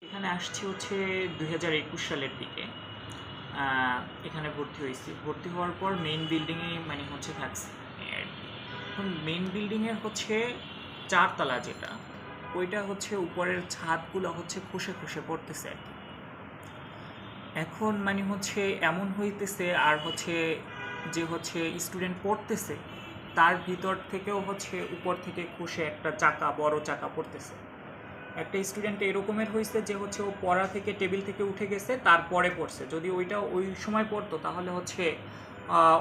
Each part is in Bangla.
এখানে আসছি হচ্ছে 2021 সালের দিকে। এখানে ভর্তি হয়েছি। ভর্তি হওয়ার পর মেইন বিল্ডিংয়ে মানে হচ্ছে থাকছি আর কি। এখন মেইন বিল্ডিংয়ের হচ্ছে 4 তলা যেটা, ওইটা হচ্ছে উপরের ছাদগুলো হচ্ছে খসে খসে পড়তেছে আর কি। এখন মানে হচ্ছে এমন হইতেছে আর হচ্ছে যে হচ্ছে স্টুডেন্ট পড়তেছে তার ভিতর থেকেও হচ্ছে উপর থেকে খসে একটা চাকা, বড় চাকা পড়তেছে। একটা স্টুডেন্ট এরকমের হয়েছে যে হচ্ছে ও পড়া থেকে টেবিল থেকে উঠে গেছে, তারপরে পড়ছে। যদি ওইটা ওই সময় পড়তো তাহলে হচ্ছে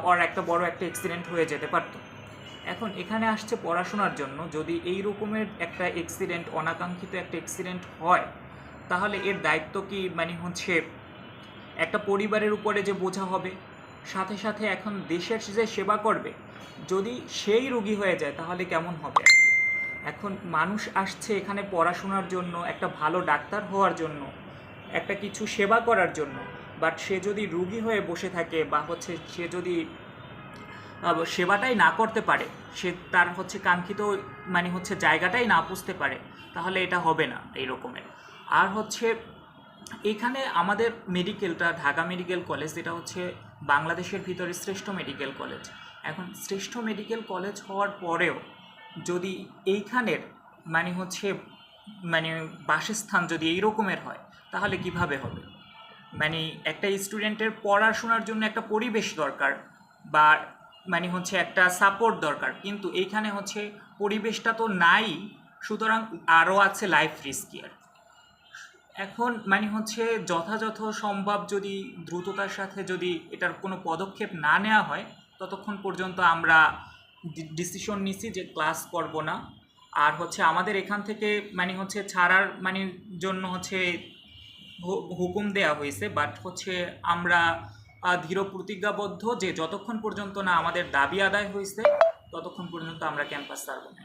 ওর একটা বড় একটা অ্যাক্সিডেন্ট হয়ে যেতে পারতো। এখন এখানে আসছে পড়াশোনার জন্য, যদি এই রকমের একটা অ্যাক্সিডেন্ট, অনাকাঙ্ক্ষিত একটা অ্যাক্সিডেন্ট হয়, তাহলে এর দায়িত্ব কি মানে হচ্ছে একটা পরিবারের উপরে যে বোঝা হবে, সাথে সাথে এখন দেশের যে সেবা করবে, যদি সেই রোগী হয়ে যায় তাহলে কেমন হবে। এখন মানুষ আসছে এখানে পড়াশোনার জন্য, একটা ভালো ডাক্তার হওয়ার জন্য, একটা কিছু সেবা করার জন্য, বাট সে যদি রুগী হয়ে বসে থাকে বা হচ্ছে সে যদি সেবাটাই না করতে পারে, সে তার হচ্ছে কাঙ্ক্ষিত মানে হচ্ছে জায়গাটাই না বুঝতে পারে, তাহলে এটা হবে না এই রকমের। আর হচ্ছে এখানে আমাদের মেডিকেলটা ঢাকা মেডিকেল কলেজ, যেটা হচ্ছে বাংলাদেশের ভিতরে শ্রেষ্ঠ মেডিকেল কলেজ। এখন শ্রেষ্ঠ মেডিকেল কলেজ হওয়ার পরেও যদি এইখানের মানে হচ্ছে মানে বাসস্থান যদি এই রকমের হয়, তাহলে কিভাবে হবে। মানে একটা স্টুডেন্টের পড়াশোনার জন্য একটা পরিবেশ দরকার, বা মানে হচ্ছে একটা সাপোর্ট দরকার, কিন্তু এইখানে হচ্ছে পরিবেশটা তো নাই, সুতরাং আরও আছে লাইফ রিস্কিয়ার। এখন মানে হচ্ছে যথাযথ সম্ভব যদি দ্রুততার সাথে যদি এটার কোনো পদক্ষেপ না নেওয়া হয়, ততক্ষণ পর্যন্ত আমরা ডিসিশন নিছি যে ক্লাস করব না। আর হচ্ছে আমাদের এখান থেকে মানে হচ্ছে ছাড়ার মানে জন্য হচ্ছে হুকুম দেয়া হয়েছে, বাট হচ্ছে আমরা দৃঢ় প্রতিজ্ঞাবদ্ধ যে যতক্ষণ পর্যন্ত না আমাদের দাবি আদায় হয়েছে ততক্ষণ পর্যন্ত আমরা ক্যাম্পাস ছাড়ব না।